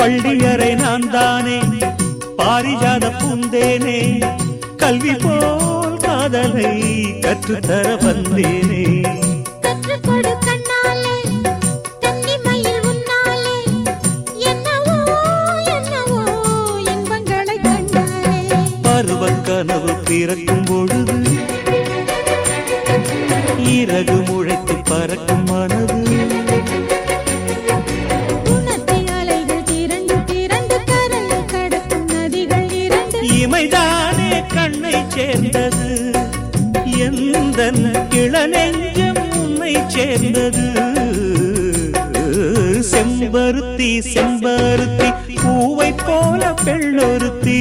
பள்ளியறை நான் தானே பாரிஜாத பூந்தேனே கல்வி போல் காதலை கற்றுத்தர வந்தேனே கற்றுக்கொடு கண்ணாலே தன்னிமையில் உன்னாலே என்னவோ என்னவோ இன்பங்களை கண்டாலே பருவக் கனவு பிறக்கும் பொழுது இறகு முளைத்து பறக்கும் மனது இமைதானே கண்ணை சேர்ந்தது எந்தன் இளநெஞ்சம் உன்னை சேர்ந்தது செம்பருத்தி செம்பருத்தி பூவை போல பெண்ணொருத்தி